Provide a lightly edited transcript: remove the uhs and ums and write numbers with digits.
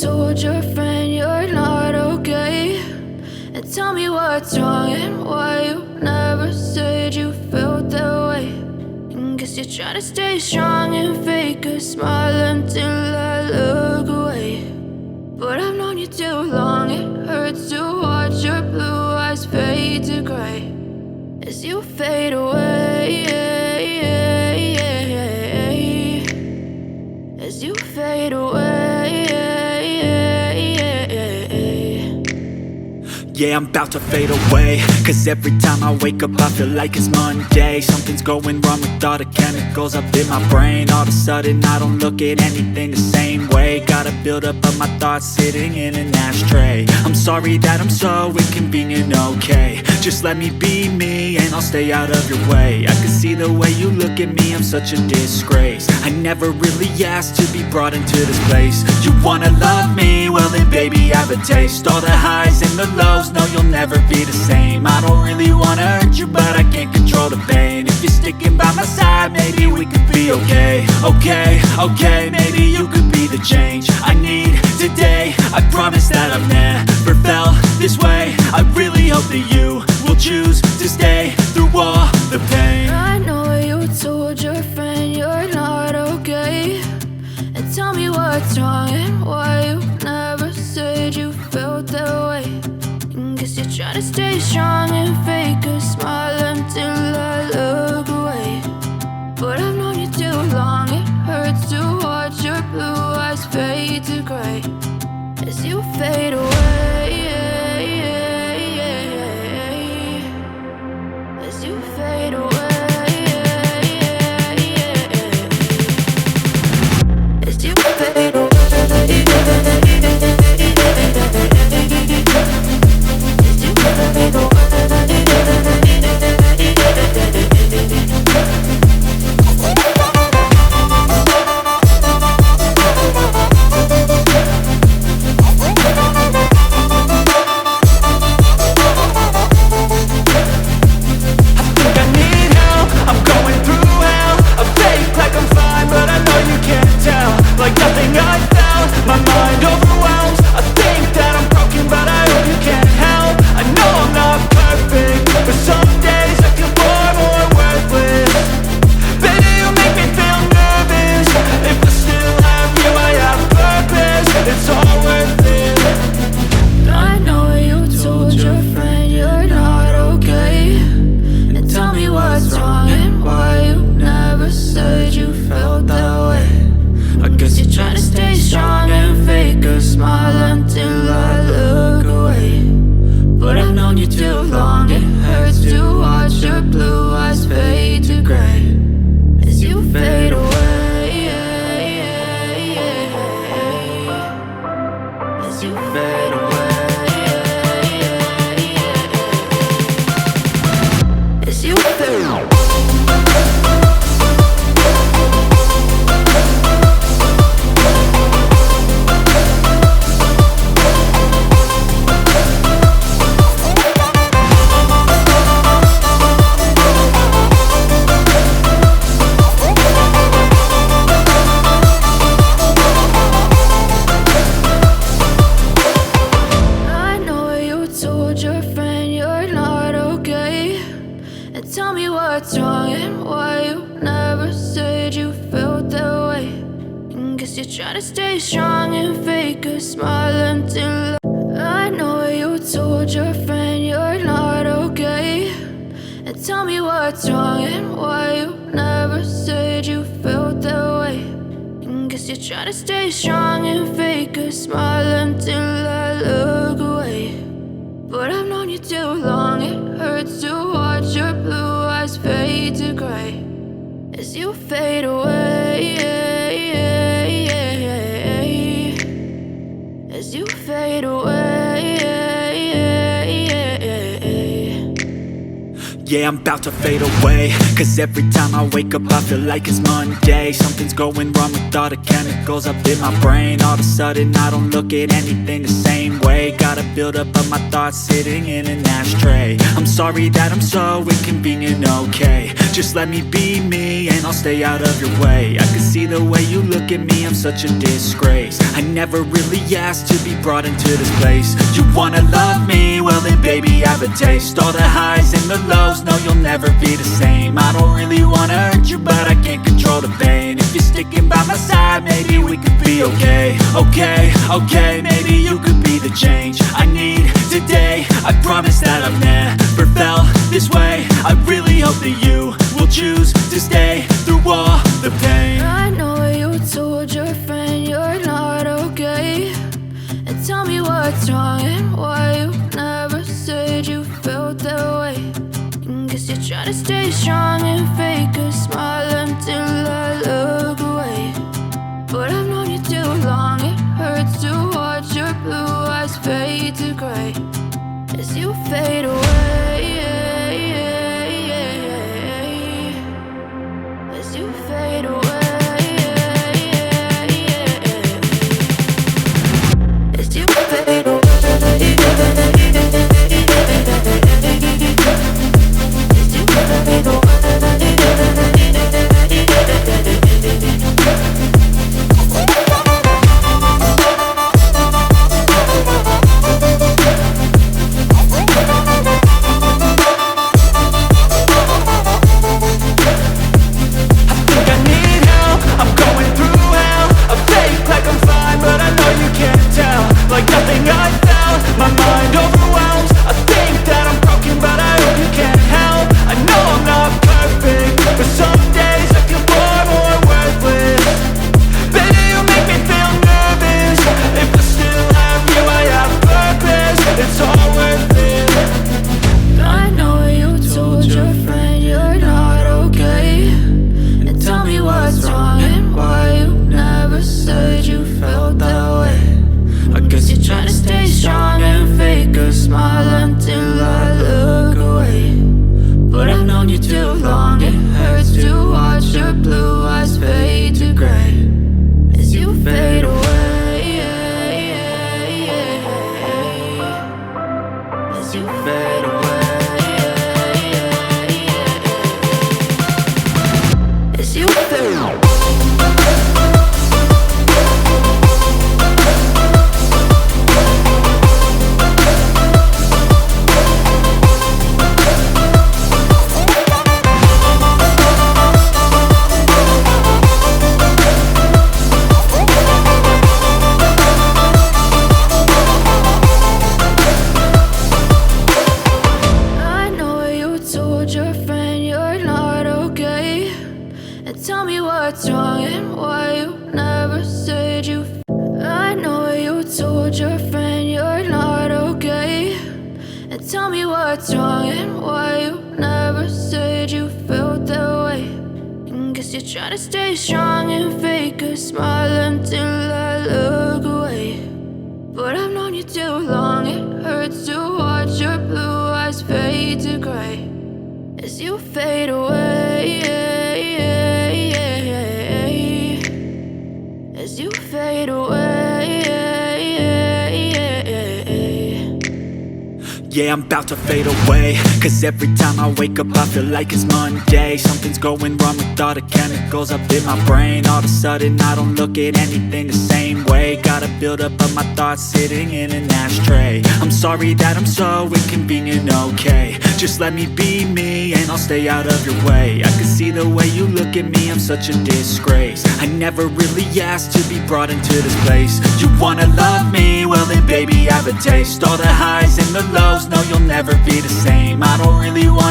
told your friend you're not okay, and tell me what's wrong and why you never said you felt that way. And guess you're trying to stay strong and fake a smile until I look away. But I've known you too long, it hurts to watch your blue eyes fade to gray as you fade away, as you fade away. Yeah, I'm about to fade away, cause every time I wake up I feel like it's Monday. Something's going wrong with all the chemicals up in my brain. All of a sudden I don't look at anything the same way. Got a buildup of my thoughts sitting in an ashtray. I'm sorry that I'm so inconvenient, okay. Just let me be me and I'll stay out of your way. I can see the way you look at me, I'm such a disgrace. I never really asked to be brought into this place. You wanna love me? Well then baby I have a taste. All the highs and the lows, no you'll never be the same. I don't really wanna hurt you but I can't control the pain. If you're sticking by my side maybe we could be okay. Okay, maybe you could be the change I need today. I promise that I've never felt this way. I really hope that you will choose to stay through all the pain. I know you told your friend you're not okay, and tell me what's wrong and why you never said you felt that way. And guess you're trying to stay strong and fake a smile until I look away. But I've known you too long, it hurts to watch your blue eyes fade to gray as you fade away, as you fade away, as you fade away. Try to stay strong and fake a smile until I know you told your friend you're not okay, and tell me what's wrong and why you never said you felt that way. And guess you're trying to stay strong and fake a smile until I look away. But I've known you too long, it hurts to watch your blue eyes fade to gray as you fade away. As you fade away. Yeah, I'm about to fade away, cause every time I wake up I feel like it's Monday. Something's going wrong with all the chemicals up in my brain. All of a sudden I don't look at anything the same way. Gotta build up of my thoughts sitting in an ashtray. I'm sorry that I'm so inconvenient, okay. Just let me be me and I'll stay out of your way. I can see the way you look at me, I'm such a disgrace. I never really asked to be brought into this place. You wanna love me? Well then baby have a taste. All the highs and the lows, no you'll never be the same. I don't really wanna hurt you but I can't control the pain. If you're sticking by my side maybe we could be okay. Okay, maybe you could be the change I need today. I promise that I've never felt this way. I really hope that you will choose to stay through all the pain. I know you told your friend you're not okay, and tell me what's wrong and why you never said you felt that way. Guess you're trying to stay strong and fake a smile until I look away. But I've known you too long, it hurts to watch your blue eyes fade to gray as you fade away. As you fade away. As you fade away. Like nothing I felt, my mind overwhelms. I think that I'm broken but I hope you can't help. I know I'm not perfect, but some days I feel far more worthless. Baby, you make me feel nervous. If I still have you, I have purpose. It's all worth it. I know you told your friend you're not okay, and tell me what's wrong and why you never said you felt that way. I guess you're trying to stay strong and fake a smile until I look away. But I've known you too long, it hurts to watch your blue eyes fade to gray as you fade away. As you fade away. As you fade away. Your friend you're not okay, and tell me what's wrong and why you never said you. I know you told your friend you're not okay, and tell me what's wrong and why you never said you felt that way. Guess you're trying to stay strong and fake a smile until I look away. But I've known you too long, it hurts to watch your blue eyes fade to gray as you fade away. As you fade away. Yeah, I'm about to fade away, cause every time I wake up I feel like it's Monday. Something's going wrong with all the chemicals up in my brain. All of a sudden I don't look at anything the same way. Gotta build up of my thoughts sitting in an ashtray. I'm sorry that I'm so inconvenient, okay. Just let me be me and I'll stay out of your way. I can see the way you look at me, I'm such a disgrace. I never really asked to be brought into this place. You wanna love me? Well then baby have a taste. All the highs and the lows, no you'll never be the same. I don't really wanna